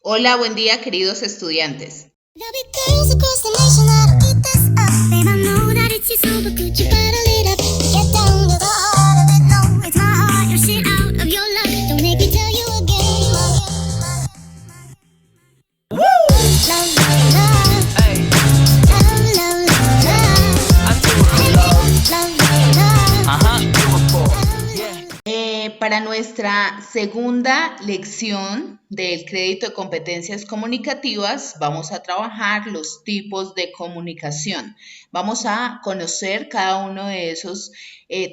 Hola, buen día, queridos estudiantes. Para nuestra segunda lección del crédito de competencias comunicativas, vamos a trabajar los tipos de comunicación. Vamos a conocer cada uno de esos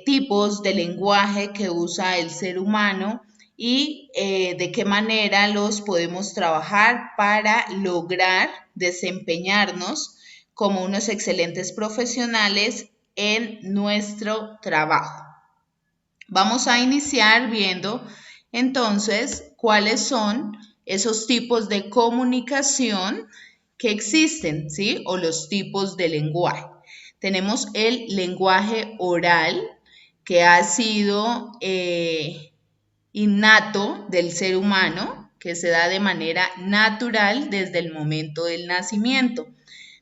tipos de lenguaje que usa el ser humano y de qué manera los podemos trabajar para lograr desempeñarnos como unos excelentes profesionales en nuestro trabajo. Vamos a iniciar viendo entonces cuáles son esos tipos de comunicación que existen, ¿sí? O los tipos de lenguaje. Tenemos el lenguaje oral, que ha sido innato del ser humano, que se da de manera natural desde el momento del nacimiento.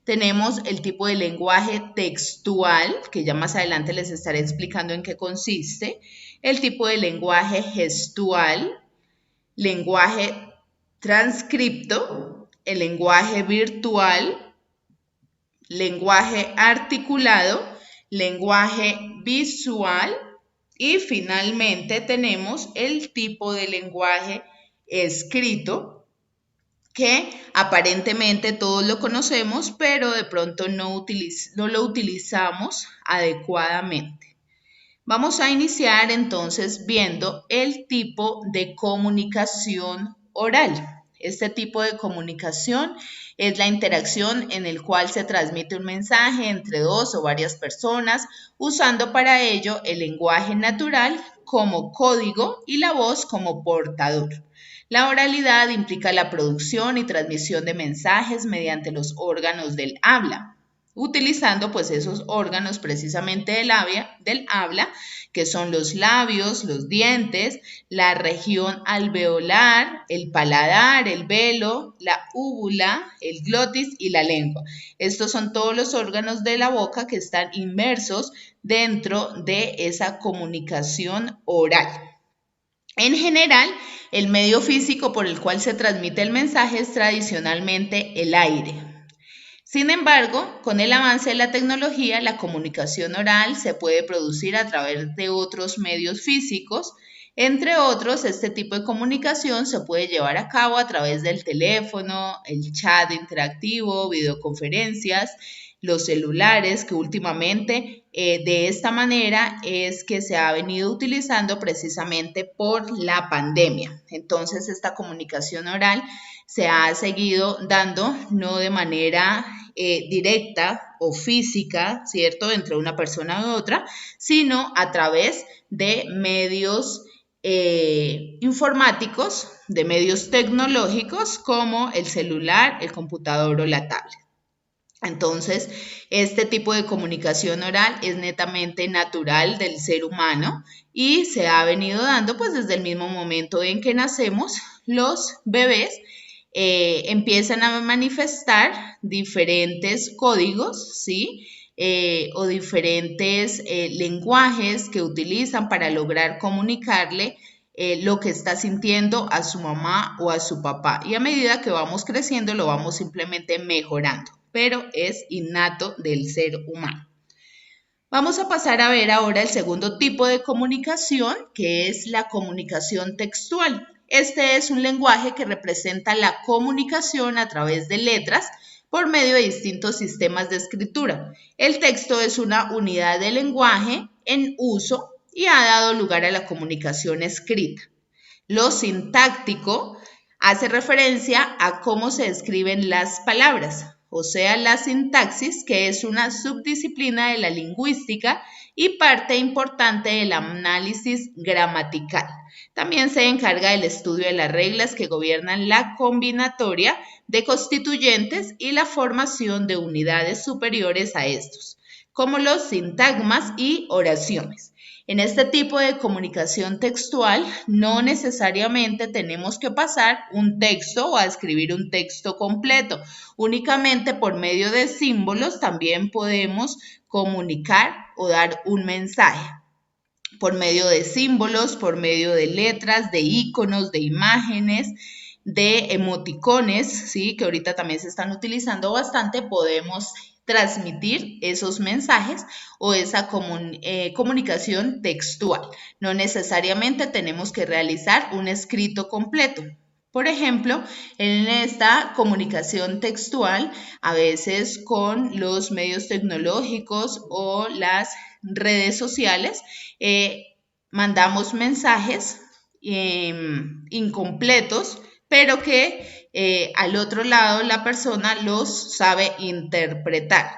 Tenemos el tipo de lenguaje textual, que ya más adelante les estaré explicando en qué consiste, el tipo de lenguaje gestual, lenguaje transcripto, el lenguaje virtual, lenguaje articulado, lenguaje visual y finalmente tenemos el tipo de lenguaje escrito, que aparentemente todos lo conocemos, pero de pronto no lo utilizamos adecuadamente. Vamos a iniciar entonces viendo el tipo de comunicación oral. Este tipo de comunicación es la interacción en el cual se transmite un mensaje entre dos o varias personas, usando para ello el lenguaje natural como código y la voz como portador. La oralidad implica la producción y transmisión de mensajes mediante los órganos del habla, utilizando pues esos órganos precisamente del habla, que son los labios, los dientes, la región alveolar, el paladar, el velo, la úvula, el glotis y la lengua. Estos son todos los órganos de la boca que están inmersos dentro de esa comunicación oral. En general, el medio físico por el cual se transmite el mensaje es tradicionalmente el aire. Sin embargo, con el avance de la tecnología, la comunicación oral se puede producir a través de otros medios físicos. Entre otros, este tipo de comunicación se puede llevar a cabo a través del teléfono, el chat interactivo, videoconferencias, los celulares, que últimamente de esta manera es que se ha venido utilizando precisamente por la pandemia. Entonces, esta comunicación oral se ha seguido dando no de manera directa o física, ¿cierto?, entre una persona y otra, sino a través de medios informáticos, de medios tecnológicos como el celular, el computador o la tablet. Entonces, este tipo de comunicación oral es netamente natural del ser humano y se ha venido dando pues desde el mismo momento en que nacemos. Los bebés empiezan a manifestar diferentes códigos, ¿sí? O diferentes lenguajes que utilizan para lograr comunicarle lo que está sintiendo a su mamá o a su papá. Y a medida que vamos creciendo, lo vamos simplemente mejorando, pero es innato del ser humano. Vamos a pasar a ver ahora el segundo tipo de comunicación, que es la comunicación textual. Este es un lenguaje que representa la comunicación a través de letras por medio de distintos sistemas de escritura. El texto es una unidad de lenguaje en uso y ha dado lugar a la comunicación escrita. Lo sintáctico hace referencia a cómo se escriben las palabras, o sea, la sintaxis, que es una subdisciplina de la lingüística y parte importante del análisis gramatical. También se encarga del estudio de las reglas que gobiernan la combinatoria de constituyentes y la formación de unidades superiores a estos, como los sintagmas y oraciones. En este tipo de comunicación textual no necesariamente tenemos que pasar un texto o a escribir un texto completo. Únicamente por medio de símbolos también podemos comunicar o dar un mensaje. Por medio de símbolos, por medio de letras, de iconos, de imágenes, de emoticones, ¿sí? Que ahorita también se están utilizando bastante, podemos transmitir esos mensajes o esa comunicación textual. No necesariamente tenemos que realizar un escrito completo. Por ejemplo, en esta comunicación textual, a veces con los medios tecnológicos o las redes sociales, mandamos mensajes incompletos, pero que al otro lado la persona los sabe interpretar.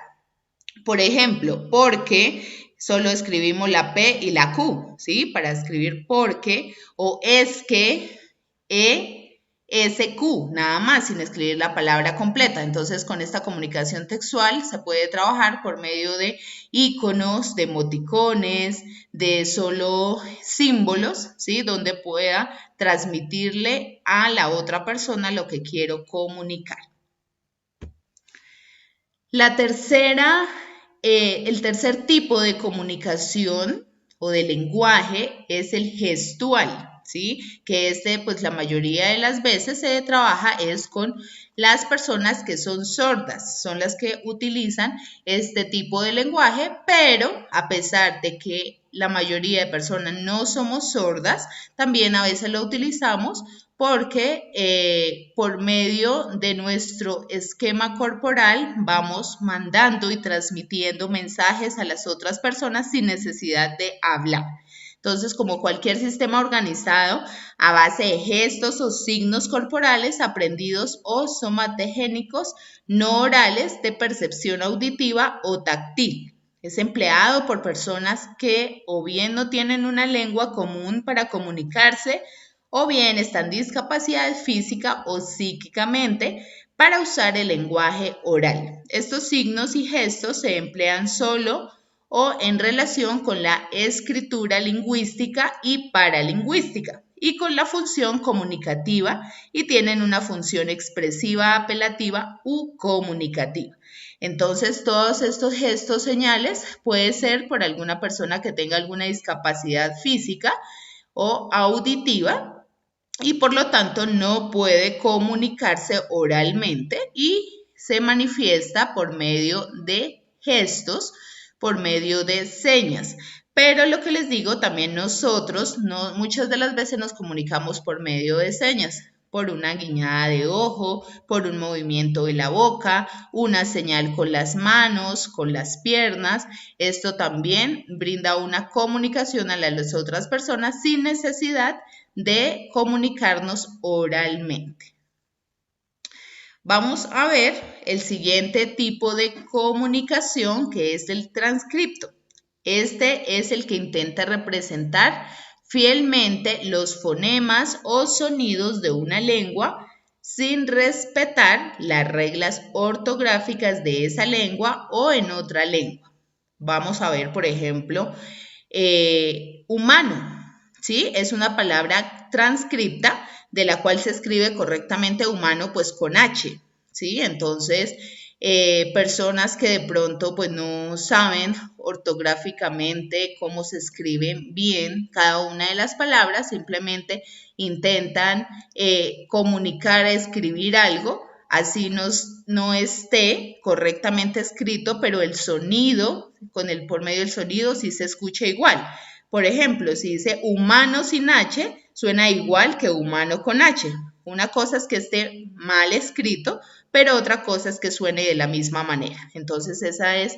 Por ejemplo, porque solo escribimos la P y la Q, ¿sí? Para escribir porque, o es que, SQ, nada más, sin escribir la palabra completa. Entonces, con esta comunicación textual se puede trabajar por medio de iconos, de emoticones, de solo símbolos, ¿sí? Donde pueda transmitirle a la otra persona lo que quiero comunicar. El tercer tipo de comunicación o de lenguaje es el gestual, ¿sí? Que pues la mayoría de las veces se trabaja es con las personas que son sordas, son las que utilizan este tipo de lenguaje, pero a pesar de que la mayoría de personas no somos sordas, también a veces lo utilizamos porque por medio de nuestro esquema corporal vamos mandando y transmitiendo mensajes a las otras personas sin necesidad de hablar. Entonces, como cualquier sistema organizado a base de gestos o signos corporales aprendidos o somatogénicos no orales de percepción auditiva o táctil. Es empleado por personas que o bien no tienen una lengua común para comunicarse o bien están discapacidad física o psíquicamente para usar el lenguaje oral. Estos signos y gestos se emplean solo o en relación con la escritura lingüística y paralingüística y con la función comunicativa y tienen una función expresiva, apelativa u comunicativa. Entonces, todos estos gestos, señales, puede ser por alguna persona que tenga alguna discapacidad física o auditiva y por lo tanto no puede comunicarse oralmente y se manifiesta por medio de gestos, por medio de señas. Pero lo que les digo, también nosotros muchas de las veces nos comunicamos por medio de señas, por una guiñada de ojo, por un movimiento de la boca, una señal con las manos, con las piernas. Esto también brinda una comunicación a las otras personas sin necesidad de comunicarnos oralmente. Vamos a ver el siguiente tipo de comunicación, que es el transcripto. Este es el que intenta representar fielmente los fonemas o sonidos de una lengua sin respetar las reglas ortográficas de esa lengua o en otra lengua. Vamos a ver, por ejemplo, humano. ¿Sí? Es una palabra transcripta de la cual se escribe correctamente humano pues con H, ¿sí? Entonces, personas que de pronto pues no saben ortográficamente cómo se escriben bien cada una de las palabras, simplemente intentan comunicar, escribir algo, así no esté correctamente escrito, pero el sonido, por medio del sonido sí se escucha igual. Por ejemplo, si dice humano sin H, suena igual que humano con H. Una cosa es que esté mal escrito, pero otra cosa es que suene de la misma manera. Entonces, esa es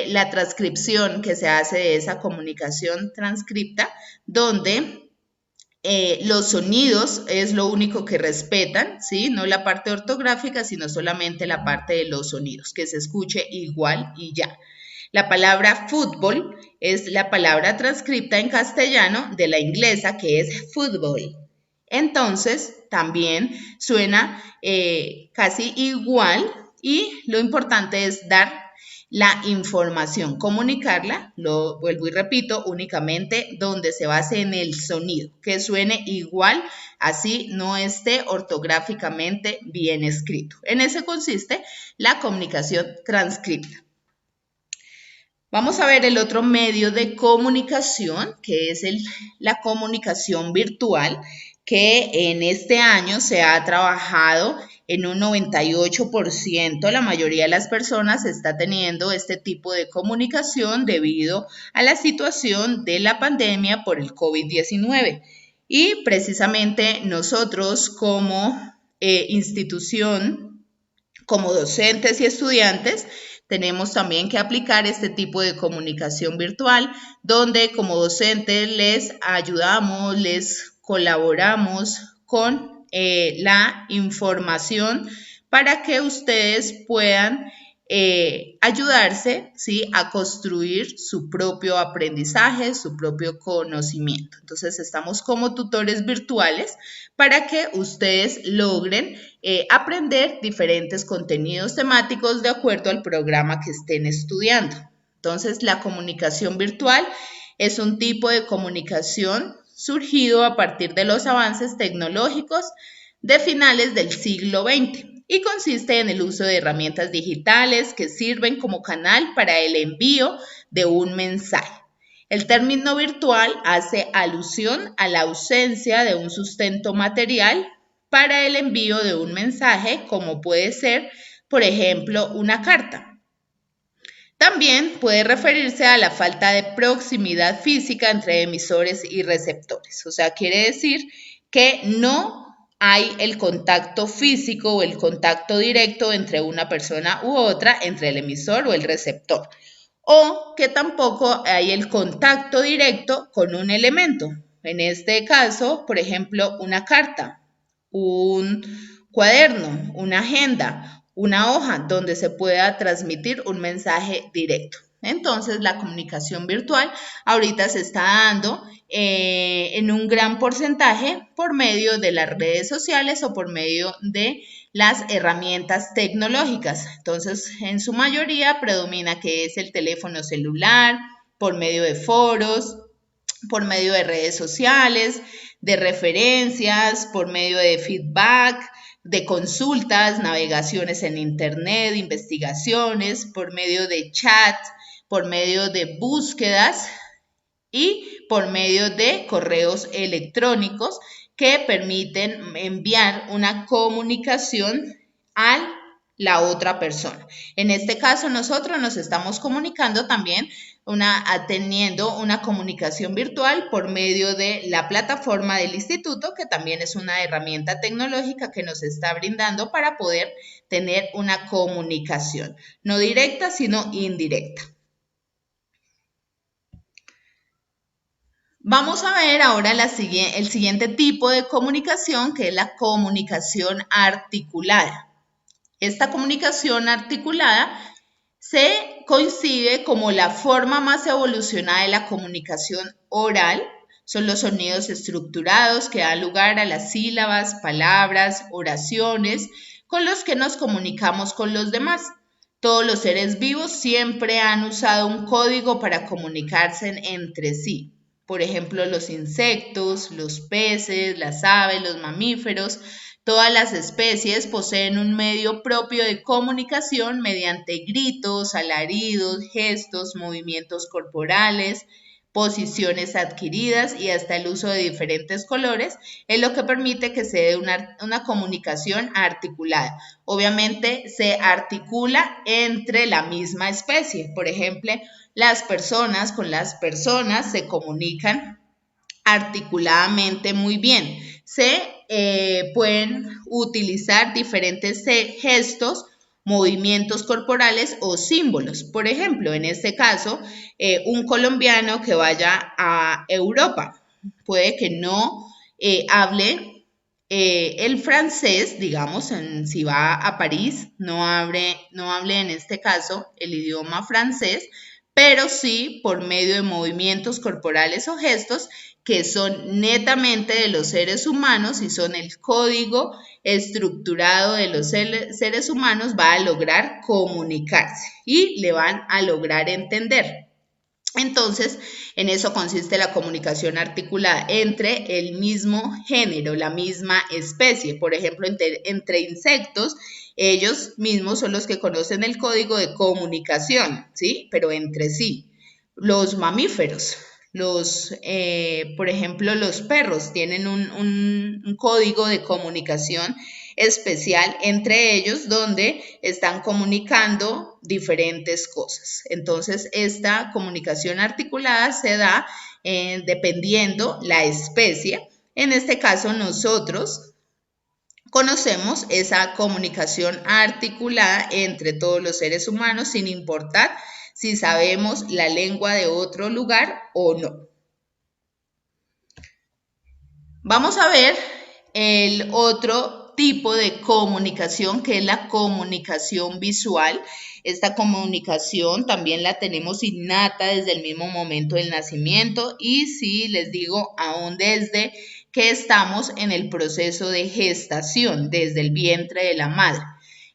la transcripción que se hace de esa comunicación transcripta, donde los sonidos es lo único que respetan, ¿sí? No la parte ortográfica, sino solamente la parte de los sonidos, que se escuche igual y ya. La palabra fútbol es la palabra transcripta en castellano de la inglesa, que es fútbol. Entonces, también suena casi igual y lo importante es dar la información, comunicarla, lo vuelvo y repito, únicamente donde se base en el sonido, que suene igual, así no esté ortográficamente bien escrito. En eso consiste la comunicación transcripta. Vamos a ver el otro medio de comunicación, que es la comunicación virtual, que en este año se ha trabajado en un 98%. La mayoría de las personas está teniendo este tipo de comunicación debido a la situación de la pandemia por el COVID-19. Y precisamente nosotros como institución, como docentes y estudiantes, tenemos también que aplicar este tipo de comunicación virtual, donde como docentes les ayudamos, les colaboramos con la información para que ustedes puedan ayudarse, ¿sí?, a construir su propio aprendizaje, su propio conocimiento. Entonces, estamos como tutores virtuales para que ustedes logren aprender diferentes contenidos temáticos de acuerdo al programa que estén estudiando. Entonces, la comunicación virtual es un tipo de comunicación surgido a partir de los avances tecnológicos de finales del siglo XX y consiste en el uso de herramientas digitales que sirven como canal para el envío de un mensaje. El término virtual hace alusión a la ausencia de un sustento material para el envío de un mensaje, como puede ser, por ejemplo, una carta. También puede referirse a la falta de proximidad física entre emisores y receptores. O sea, quiere decir que no hay el contacto físico o el contacto directo entre una persona u otra, entre el emisor o el receptor. O que tampoco hay el contacto directo con un elemento. En este caso, por ejemplo, una carta, un cuaderno, una agenda, una hoja donde se pueda transmitir un mensaje directo. Entonces, la comunicación virtual ahorita se está dando en un gran porcentaje por medio de las redes sociales o por medio de las herramientas tecnológicas. Entonces, en su mayoría predomina que es el teléfono celular, por medio de foros, por medio de redes sociales, de referencias, por medio de feedback, de consultas, navegaciones en internet, investigaciones, por medio de chat, por medio de búsquedas y por medio de correos electrónicos que permiten enviar una comunicación a la otra persona. En este caso, nosotros nos estamos comunicando también teniendo una comunicación virtual por medio de la plataforma del instituto, que también es una herramienta tecnológica que nos está brindando para poder tener una comunicación, no directa, sino indirecta. Vamos a ver ahora el siguiente tipo de comunicación, que es la comunicación articulada. Esta comunicación articulada se coincide como la forma más evolucionada de la comunicación oral. Son los sonidos estructurados que dan lugar a las sílabas, palabras, oraciones con los que nos comunicamos con los demás. Todos los seres vivos siempre han usado un código para comunicarse entre sí. Por ejemplo, los insectos, los peces, las aves, los mamíferos. Todas las especies poseen un medio propio de comunicación mediante gritos, alaridos, gestos, movimientos corporales, posiciones adquiridas y hasta el uso de diferentes colores, es lo que permite que se dé una comunicación articulada. Obviamente se articula entre la misma especie. Por ejemplo, las personas con las personas se comunican articuladamente muy bien. Se pueden utilizar diferentes gestos, movimientos corporales o símbolos. Por ejemplo, en este caso, un colombiano que vaya a Europa puede que no hable el francés, digamos, si va a París, no hable en este caso el idioma francés, pero sí por medio de movimientos corporales o gestos que son netamente de los seres humanos y son el código estructurado de los seres humanos, va a lograr comunicarse y le van a lograr entender. Entonces, en eso consiste la comunicación articulada entre el mismo género, la misma especie. Por ejemplo, entre insectos, ellos mismos son los que conocen el código de comunicación, ¿sí? Pero entre sí. Los mamíferos, por ejemplo, los perros tienen un código de comunicación especial entre ellos donde están comunicando diferentes cosas. Entonces, esta comunicación articulada se da dependiendo la especie. En este caso, nosotros conocemos esa comunicación articulada entre todos los seres humanos sin importar si sabemos la lengua de otro lugar o no. Vamos a ver el otro tipo de comunicación que es la comunicación visual. Esta comunicación también la tenemos innata desde el mismo momento del nacimiento y sí, les digo, aún desde que estamos en el proceso de gestación, desde el vientre de la madre.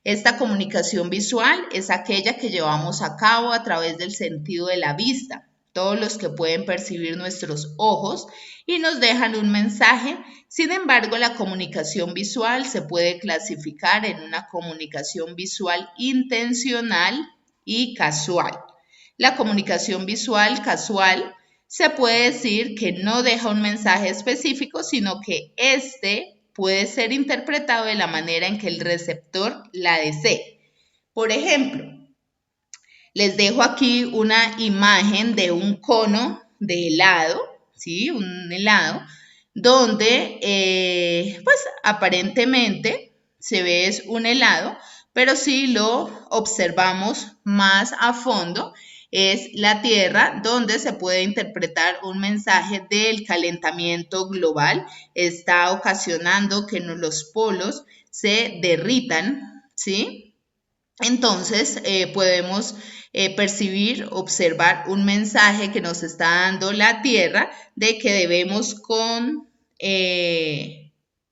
Esta comunicación visual es aquella que llevamos a cabo a través del sentido de la vista, todos los que pueden percibir nuestros ojos y nos dejan un mensaje. Sin embargo, la comunicación visual se puede clasificar en una comunicación visual intencional y casual. La comunicación visual casual se puede decir que no deja un mensaje específico, sino que este puede ser interpretado de la manera en que el receptor la desee. Por ejemplo, les dejo aquí una imagen de un cono de helado, ¿sí? Un helado, donde pues aparentemente se ve es un helado, pero si lo observamos más a fondo, es la Tierra, donde se puede interpretar un mensaje del calentamiento global. Está ocasionando que los polos se derritan, ¿sí? Entonces podemos percibir, observar un mensaje que nos está dando la Tierra de que debemos con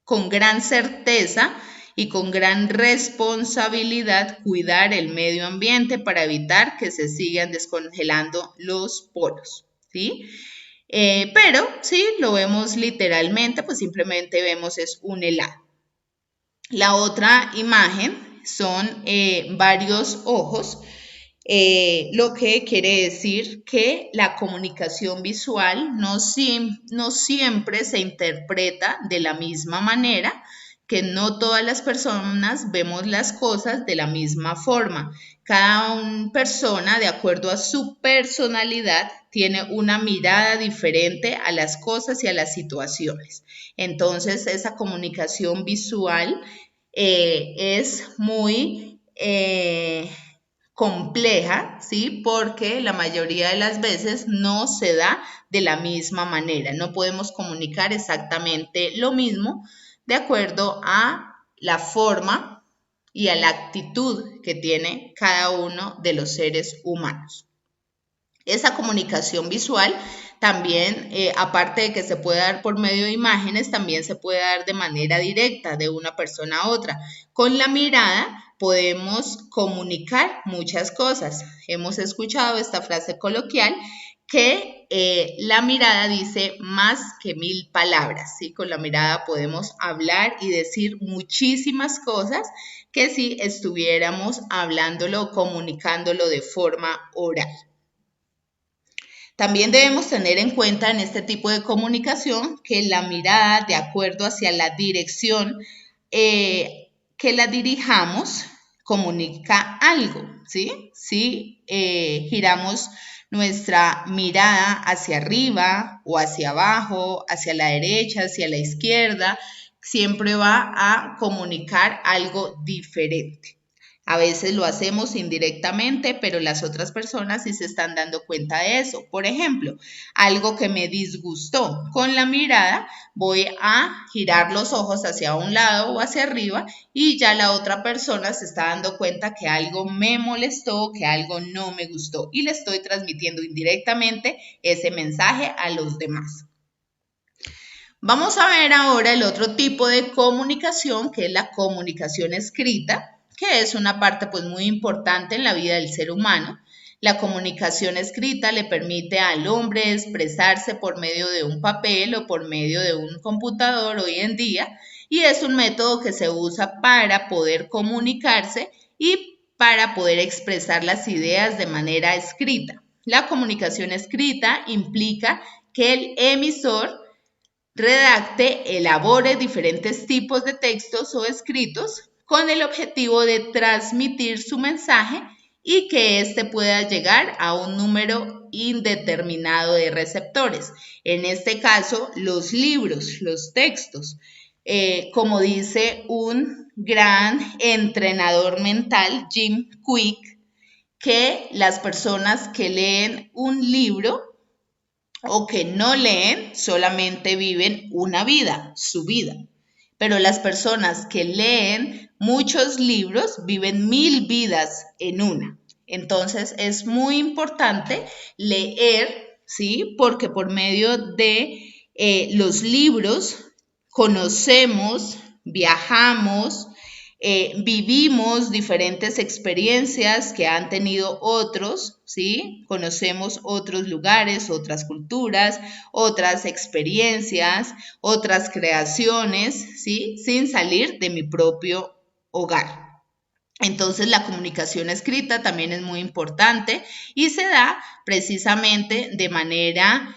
gran certeza y con gran responsabilidad cuidar el medio ambiente para evitar que se sigan descongelando los polos, ¿sí? Pero si lo vemos literalmente, pues simplemente vemos es un helado. La otra imagen son varios ojos, lo que quiere decir que la comunicación visual no siempre se interpreta de la misma manera, que no todas las personas vemos las cosas de la misma forma. Cada persona, de acuerdo a su personalidad, tiene una mirada diferente a las cosas y a las situaciones. Entonces, esa comunicación visual es muy compleja, ¿sí? Porque la mayoría de las veces no se da de la misma manera. No podemos comunicar exactamente lo mismo de acuerdo a la forma y a la actitud que tiene cada uno de los seres humanos. Esa comunicación visual también, aparte de que se puede dar por medio de imágenes, también se puede dar de manera directa de una persona a otra. Con la mirada podemos comunicar muchas cosas. Hemos escuchado esta frase coloquial que la mirada dice más que 1000 palabras, ¿sí? Con la mirada podemos hablar y decir muchísimas cosas que si estuviéramos hablándolo o comunicándolo de forma oral. También debemos tener en cuenta en este tipo de comunicación que la mirada, de acuerdo hacia la dirección que la dirijamos, comunica algo, ¿sí? Si giramos nuestra mirada hacia arriba o hacia abajo, hacia la derecha, hacia la izquierda, siempre va a comunicar algo diferente. A veces lo hacemos indirectamente, pero las otras personas sí se están dando cuenta de eso. Por ejemplo, algo que me disgustó. Con la mirada voy a girar los ojos hacia un lado o hacia arriba y ya la otra persona se está dando cuenta que algo me molestó, que algo no me gustó y le estoy transmitiendo indirectamente ese mensaje a los demás. Vamos a ver ahora el otro tipo de comunicación, que es la comunicación escrita, que es una parte pues muy importante en la vida del ser humano. La comunicación escrita le permite al hombre expresarse por medio de un papel o por medio de un computador hoy en día, y es un método que se usa para poder comunicarse y para poder expresar las ideas de manera escrita. La comunicación escrita implica que el emisor redacte, elabore diferentes tipos de textos o escritos con el objetivo de transmitir su mensaje y que éste pueda llegar a un número indeterminado de receptores. En este caso, los libros, los textos. Como dice un gran entrenador mental, Jim Kwik, que las personas que leen un libro o que no leen solamente viven una vida, su vida. Pero las personas que leen muchos libros viven 1000 vidas en una. Entonces es muy importante leer, ¿sí? Porque por medio de los libros conocemos, viajamos, vivimos diferentes experiencias que han tenido otros, ¿sí? Conocemos otros lugares, otras culturas, otras experiencias, otras creaciones, ¿sí? Sin salir de mi propio hogar. Entonces la comunicación escrita también es muy importante y se da precisamente de manera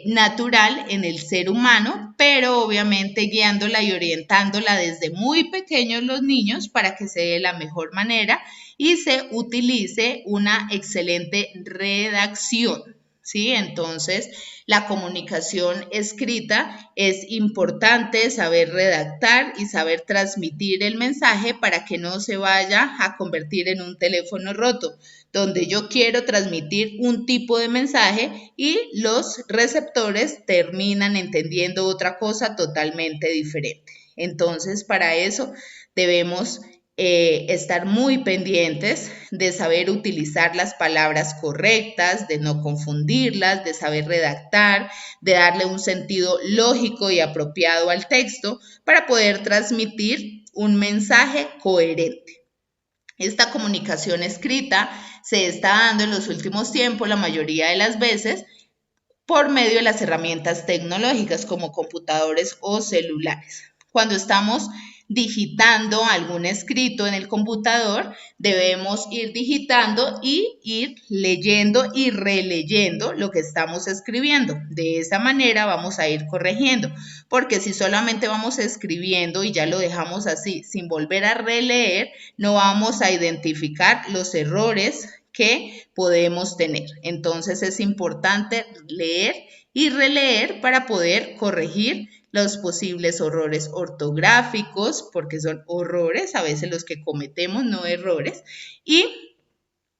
natural en el ser humano, pero obviamente guiándola y orientándola desde muy pequeños los niños para que se dé de la mejor manera y se utilice una excelente redacción, ¿sí? Entonces, la comunicación escrita es importante saber redactar y saber transmitir el mensaje para que no se vaya a convertir en un teléfono roto, donde yo quiero transmitir un tipo de mensaje y los receptores terminan entendiendo otra cosa totalmente diferente. Entonces, para eso debemos estar muy pendientes de saber utilizar las palabras correctas, de no confundirlas, de saber redactar, de darle un sentido lógico y apropiado al texto para poder transmitir un mensaje coherente. Esta comunicación escrita se está dando en los últimos tiempos, la mayoría de las veces, por medio de las herramientas tecnológicas como computadores o celulares. Cuando estamos digitando algún escrito en el computador, debemos ir digitando y ir leyendo y releyendo lo que estamos escribiendo. De esa manera vamos a ir corrigiendo, porque si solamente vamos escribiendo y ya lo dejamos así sin volver a releer, no vamos a identificar los errores que podemos tener. Entonces es importante leer y releer para poder corregir los posibles errores ortográficos, porque son errores a veces los que cometemos, no errores, y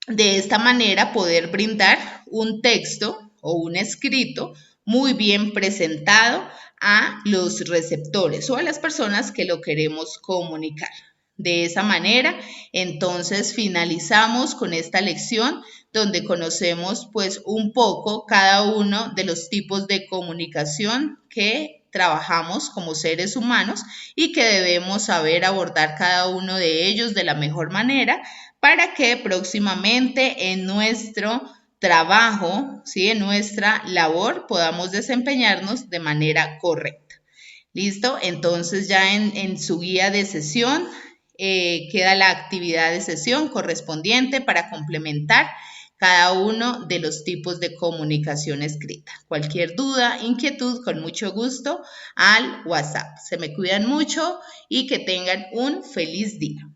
de esta manera poder brindar un texto o un escrito muy bien presentado a los receptores o a las personas que lo queremos comunicar. De esa manera, entonces finalizamos con esta lección donde conocemos pues un poco cada uno de los tipos de comunicación que trabajamos como seres humanos y que debemos saber abordar cada uno de ellos de la mejor manera para que próximamente en nuestro trabajo, ¿sí? En nuestra labor podamos desempeñarnos de manera correcta. ¿Listo? Entonces ya en su guía de sesión queda la actividad de sesión correspondiente para complementar cada uno de los tipos de comunicación escrita. Cualquier duda, inquietud, con mucho gusto al WhatsApp. Se me cuidan mucho y que tengan un feliz día.